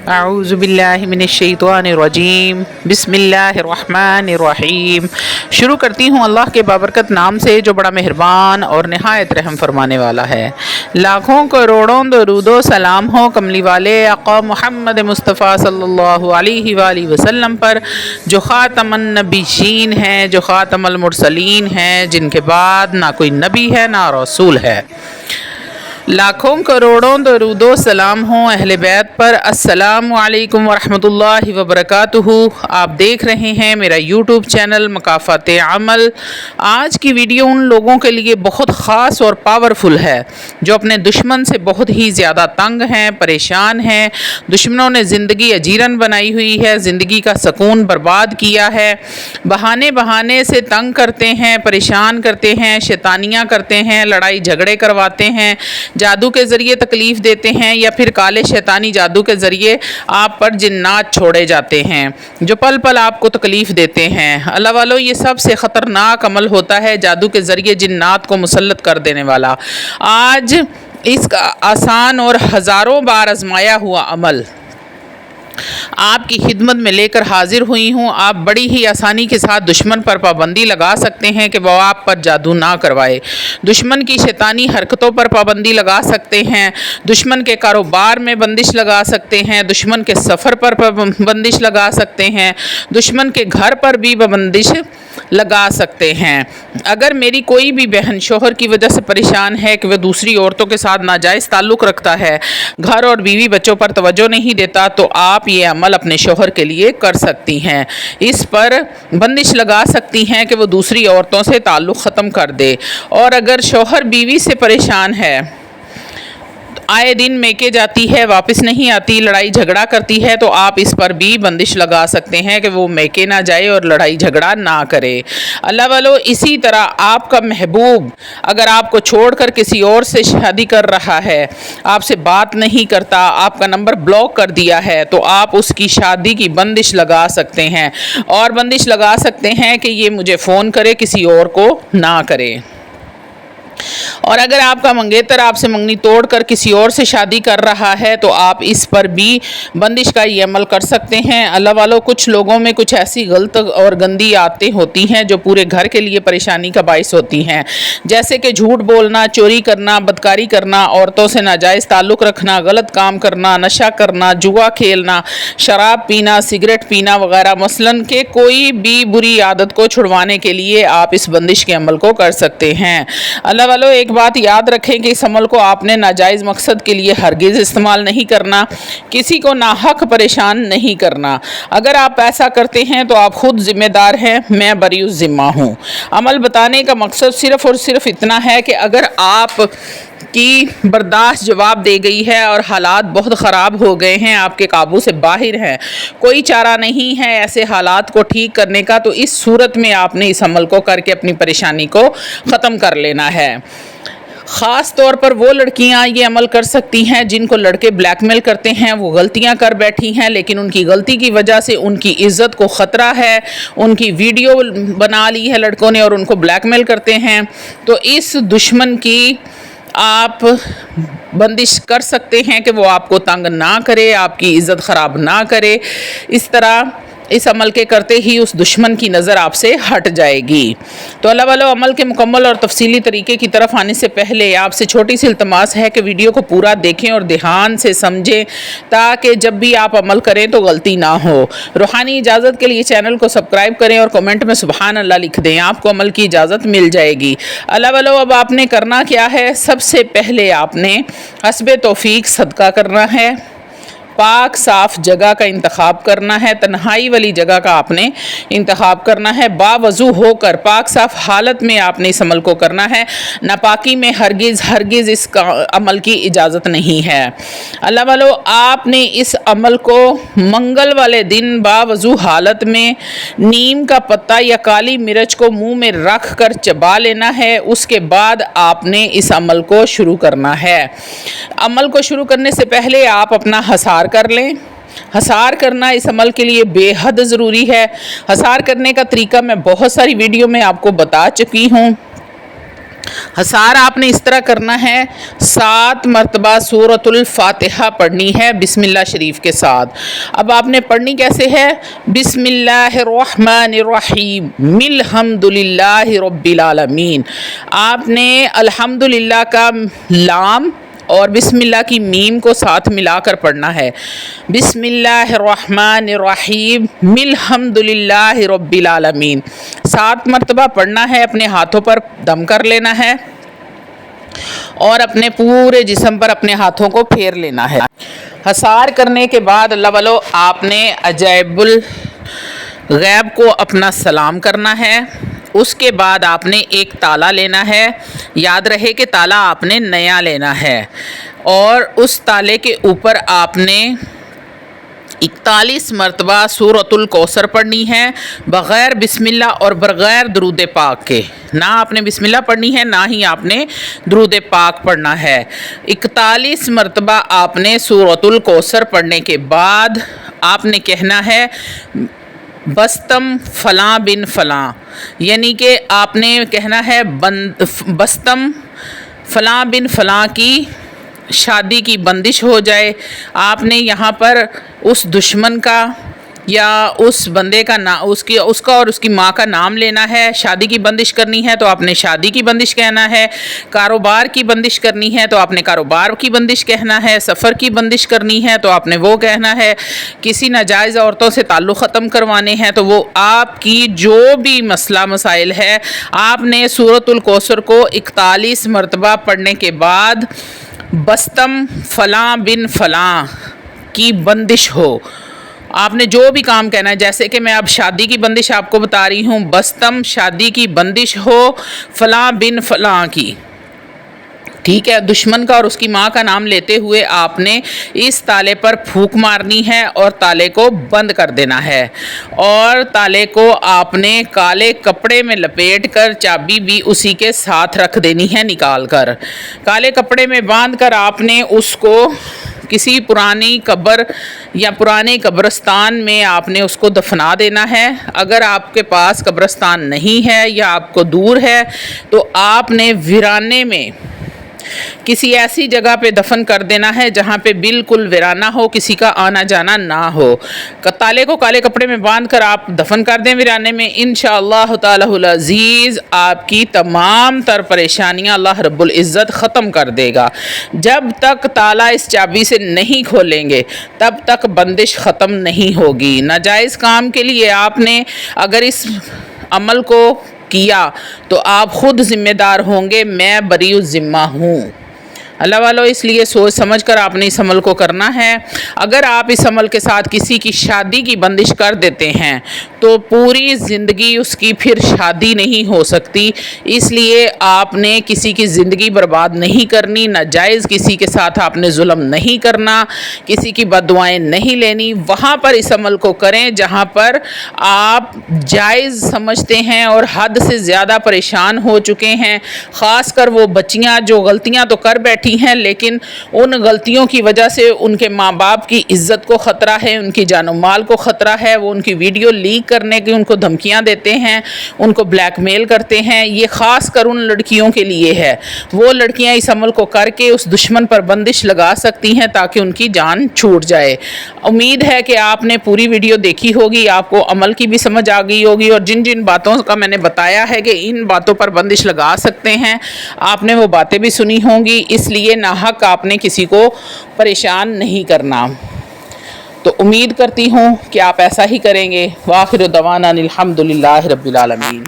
اعوذ باللہ من الشیطان الرجیم بسم اللہ الرحمن الرحیم۔ شروع کرتی ہوں اللہ کے بابرکت نام سے جو بڑا مہربان اور نہایت رحم فرمانے والا ہے۔ لاکھوں کروڑوں درود و سلام ہو کملی والے آقا محمد مصطفیٰ صلی اللہ علیہ وآلہ وسلم پر، جو خاتم النبیین ہیں، جو خاتم المرسلین ہیں، جن کے بعد نہ کوئی نبی ہے نہ رسول ہے۔ لاکھوں کروڑوں درود و سلام ہوں اہل بیت پر۔ السلام علیکم ورحمۃ اللہ وبرکاتہ۔ آپ دیکھ رہے ہیں میرا یوٹیوب چینل مکافات عمل۔ آج کی ویڈیو ان لوگوں کے لیے بہت خاص اور پاورفل ہے جو اپنے دشمن سے بہت ہی زیادہ تنگ ہیں، پریشان ہیں۔ دشمنوں نے زندگی اجیرن بنائی ہوئی ہے، زندگی کا سکون برباد کیا ہے، بہانے سے تنگ کرتے ہیں، پریشان کرتے ہیں، شیطانیاں کرتے ہیں، لڑائی جھگڑے کرواتے ہیں، جادو کے ذریعے تکلیف دیتے ہیں، یا پھر کالے شیطانی جادو کے ذریعے آپ پر جنات چھوڑے جاتے ہیں جو پل پل آپ کو تکلیف دیتے ہیں۔ اللہ والو، یہ سب سے خطرناک عمل ہوتا ہے جادو کے ذریعے جنات کو مسلط کر دینے والا۔ آج اس کا آسان اور ہزاروں بار آزمایا ہوا عمل آپ کی خدمت میں لے کر حاضر ہوئی ہوں۔ آپ بڑی ہی آسانی کے ساتھ دشمن پر پابندی لگا سکتے ہیں کہ وہ آپ پر جادو نہ کروائے، دشمن کی شیطانی حرکتوں پر پابندی لگا سکتے ہیں، دشمن کے کاروبار میں بندش لگا سکتے ہیں، دشمن کے سفر پر بندش لگا سکتے ہیں، دشمن کے گھر پر بھی بندش لگا سکتے ہیں۔ اگر میری کوئی بھی بہن شوہر کی وجہ سے پریشان ہے کہ وہ دوسری عورتوں کے ساتھ ناجائز تعلق رکھتا ہے، گھر اور بیوی بچوں پر توجہ نہیں دیتا، تو آپ یہ عمل اپنے شوہر کے لیے کر سکتی ہیں۔ اس پر بندش لگا سکتی ہیں کہ وہ دوسری عورتوں سے تعلق ختم کر دے۔ اور اگر شوہر بیوی سے پریشان ہے، آئے دن میکے جاتی ہے واپس نہیں آتی، لڑائی جھگڑا کرتی ہے، تو آپ اس پر بھی بندش لگا سکتے ہیں کہ وہ میکے نہ جائے اور لڑائی جھگڑا نہ کرے۔ اللہ والو، اسی طرح آپ کا محبوب اگر آپ کو چھوڑ کر کسی اور سے شادی کر رہا ہے، آپ سے بات نہیں کرتا، آپ کا نمبر بلاک کر دیا ہے، تو آپ اس کی شادی کی بندش لگا سکتے ہیں، اور بندش لگا سکتے ہیں کہ یہ مجھے فون کرے، کسی اور کو نہ کرے۔ اور اگر آپ کا منگیتر آپ سے منگنی توڑ کر کسی اور سے شادی کر رہا ہے، تو آپ اس پر بھی بندش کا یہ عمل کر سکتے ہیں۔ اللہ والو، کچھ لوگوں میں کچھ ایسی غلط اور گندی عادتیں ہوتی ہیں جو پورے گھر کے لیے پریشانی کا باعث ہوتی ہیں، جیسے کہ جھوٹ بولنا، چوری کرنا، بدکاری کرنا، عورتوں سے ناجائز تعلق رکھنا، غلط کام کرنا، نشہ کرنا، جوا کھیلنا، شراب پینا، سگریٹ پینا وغیرہ۔ مثلاً کہ کوئی بھی بری عادت کو چھڑوانے کے لیے آپ اس بندش کے عمل کو کر سکتے ہیں۔ اللہ والو، ایک بات یاد رکھیں کہ اس عمل کو آپ نے ناجائز مقصد کے لیے ہرگز استعمال نہیں کرنا، کسی کو ناحق پریشان نہیں کرنا۔ اگر آپ ایسا کرتے ہیں تو آپ خود ذمہ دار ہیں، میں بری الذمہ ہوں۔ عمل بتانے کا مقصد صرف اور صرف اتنا ہے کہ اگر آپ کی برداشت جواب دے گئی ہے اور حالات بہت خراب ہو گئے ہیں، آپ کے قابو سے باہر ہیں، کوئی چارہ نہیں ہے ایسے حالات کو ٹھیک کرنے کا، تو اس صورت میں آپ نے اس عمل کو کر کے اپنی پریشانی کو ختم کر لینا ہے۔ خاص طور پر وہ لڑکیاں یہ عمل کر سکتی ہیں جن کو لڑکے بلیک میل کرتے ہیں، وہ غلطیاں کر بیٹھی ہیں، لیکن ان کی غلطی کی وجہ سے ان کی عزت کو خطرہ ہے، ان کی ویڈیو بنا لی ہے لڑکوں نے اور ان کو بلیک میل کرتے ہیں، تو اس دشمن کی آپ بندش کر سکتے ہیں کہ وہ آپ کو تنگ نہ کرے، آپ کی عزت خراب نہ کرے۔ اس طرح اس عمل کے کرتے ہی اس دشمن کی نظر آپ سے ہٹ جائے گی۔ تو اللہ والو، عمل کے مکمل اور تفصیلی طریقے کی طرف آنے سے پہلے آپ سے چھوٹی سی التماس ہے کہ ویڈیو کو پورا دیکھیں اور دھیان سے سمجھیں، تاکہ جب بھی آپ عمل کریں تو غلطی نہ ہو۔ روحانی اجازت کے لیے چینل کو سبسکرائب کریں اور کمنٹ میں سبحان اللہ لکھ دیں، آپ کو عمل کی اجازت مل جائے گی۔ اللہ والو، اب آپ نے کرنا کیا ہے؟ سب سے پہلے آپ نے حسب توفیق صدقہ کرنا ہے، پاک صاف جگہ کا انتخاب کرنا ہے، تنہائی والی جگہ کا آپ نے انتخاب کرنا ہے، باوضو ہو کر پاک صاف حالت میں آپ نے اس عمل کو کرنا ہے، ناپاکی میں ہرگز اس عمل کی اجازت نہیں ہے۔ اللہ والو، آپ نے اس عمل کو منگل والے دن باوضو حالت میں نیم کا پتا یا کالی مرچ کو منہ میں رکھ کر چبا لینا ہے، اس کے بعد آپ نے اس عمل کو شروع کرنا ہے۔ عمل کو شروع کرنے سے پہلے آپ اپنا حصار کر لیں۔ حصار کرنا اس عمل کے لیے بے حد ضروری ہے۔ حصار کرنے کا طریقہ میں بہت ساری ویڈیو میں آپ کو بتا چکی ہوں۔ حصار آپ نے اس طرح کرنا ہے، 7 مرتبہ سورۃ الفاتحہ پڑھنی ہے بسم اللہ شریف کے ساتھ۔ اب آپ نے پڑھنی کیسے ہے؟ بسم اللہ الرحمن الرحیم الحمدللہ رب العالمین۔ آپ نے الحمدللہ کا لام اور بسم اللہ کی میم کو ساتھ ملا کر پڑھنا ہے۔ بسم اللہ الرحمن الرحیم الحمدللہ رب العالمین 7 مرتبہ پڑھنا ہے، اپنے ہاتھوں پر دم کر لینا ہے اور اپنے پورے جسم پر اپنے ہاتھوں کو پھیر لینا ہے۔ حصار کرنے کے بعد اللہ والو آپ نے عجائب الغیب کو اپنا سلام کرنا ہے۔ اس کے بعد آپ نے ایک تالا لینا ہے، یاد رہے کہ تالا آپ نے نیا لینا ہے، اور اس تالے کے اوپر آپ نے 41 مرتبہ سورۃ الکوثر پڑھنی ہے، بغیر بسم اللہ اور بغیر درود پاک کے۔ نہ آپ نے بسم اللہ پڑھنی ہے، نہ ہی آپ نے درود پاک پڑھنا ہے۔ 41 مرتبہ آپ نے سورۃ الکوثر پڑھنے کے بعد آپ نے کہنا ہے بستم فلاں بن فلاں، یعنی کہ آپ نے کہنا ہے بستم فلاں بن فلاں کی شادی کی بندش ہو جائے۔ آپ نے یہاں پر اس دشمن کا یا اس بندے کا اس کا اور اس کی ماں کا نام لینا ہے۔ شادی کی بندش کرنی ہے تو آپ نے شادی کی بندش کہنا ہے، کاروبار کی بندش کرنی ہے تو آپ نے کاروبار کی بندش کہنا ہے، سفر کی بندش کرنی ہے تو آپ نے وہ کہنا ہے، کسی ناجائز عورتوں سے تعلق ختم کروانے ہیں تو وہ آپ کی جو بھی مسئلہ مسائل ہے، آپ نے سورۃ الکوثر کو 41 مرتبہ پڑھنے کے بعد بستم فلاں بن فلاں کی بندش ہو، آپ نے جو بھی کام کہنا ہے، جیسے کہ میں اب شادی کی بندش آپ کو بتا رہی ہوں، بستم شادی کی بندش ہو فلاں بن فلاں کی، ٹھیک ہے۔ دشمن کا اور اس کی ماں کا نام لیتے ہوئے آپ نے اس تالے پر پھونک مارنی ہے اور تالے کو بند کر دینا ہے، اور تالے کو آپ نے کالے کپڑے میں لپیٹ کر چابی بھی اسی کے ساتھ رکھ دینی ہے نکال کر۔ کالے کپڑے میں باندھ کر آپ نے اس کو کسی پرانی قبر یا پرانے قبرستان میں آپ نے اس کو دفنا دینا ہے۔ اگر آپ کے پاس قبرستان نہیں ہے یا آپ کو دور ہے تو آپ نے ویرانے میں کسی ایسی جگہ پہ دفن کر دینا ہے جہاں پہ بالکل ویرانہ ہو، کسی کا آنا جانا نہ ہو۔ تالے کو کالے کپڑے میں باندھ کر آپ دفن کر دیں ویرانے میں، انشاءاللہ تعالی العزیز آپ کی تمام تر پریشانیاں اللہ رب العزت ختم کر دے گا۔ جب تک تالا اس چابی سے نہیں کھولیں گے تب تک بندش ختم نہیں ہوگی۔ ناجائز کام کے لیے آپ نے اگر اس عمل کو کیا تو آپ خود ذمہ دار ہوں گے، میں بری الذمہ ہوں۔ اللہ والو اس لیے سوچ سمجھ کر آپ نے اس عمل کو کرنا ہے۔ اگر آپ اس عمل کے ساتھ کسی کی شادی کی بندش کر دیتے ہیں تو پوری زندگی اس کی پھر شادی نہیں ہو سکتی، اس لیے آپ نے کسی کی زندگی برباد نہیں کرنی، ناجائز کسی کے ساتھ آپ نے ظلم نہیں کرنا، کسی کی بد دعائیں نہیں لینی۔ وہاں پر اس عمل کو کریں جہاں پر آپ جائز سمجھتے ہیں اور حد سے زیادہ پریشان ہو چکے ہیں، خاص کر وہ بچیاں جو غلطیاں تو کر بیٹھی ہیں لیکن ان غلطیوں کی وجہ سے ان کے ماں باپ کی عزت کو خطرہ ہے، ان کی جان و مال کو خطرہ ہے، وہ ان کی ویڈیو لیک کرنے کی ان کو دھمکیاں دیتے ہیں، ان کو بلیک میل کرتے ہیں۔ یہ خاص کر ان لڑکیوں کے لیے ہے، وہ لڑکیاں اس عمل کو کر کے اس دشمن پر بندش لگا سکتی ہیں تاکہ ان کی جان چھوٹ جائے۔ امید ہے کہ آپ نے پوری ویڈیو دیکھی ہوگی، آپ کو عمل کی بھی سمجھ آ گئی ہوگی، اور جن جن باتوں کا میں نے بتایا ہے کہ ان باتوں پر بندش لگا سکتے ہیں آپ نے وہ باتیں بھی سنی ہوں گی، اس لیے ناحق آپ نے کسی کو پریشان نہیں کرنا۔ تو امید کرتی ہوں کہ آپ ایسا ہی کریں گے۔ وآخر دعوانا الحمدللہ رب العالمین۔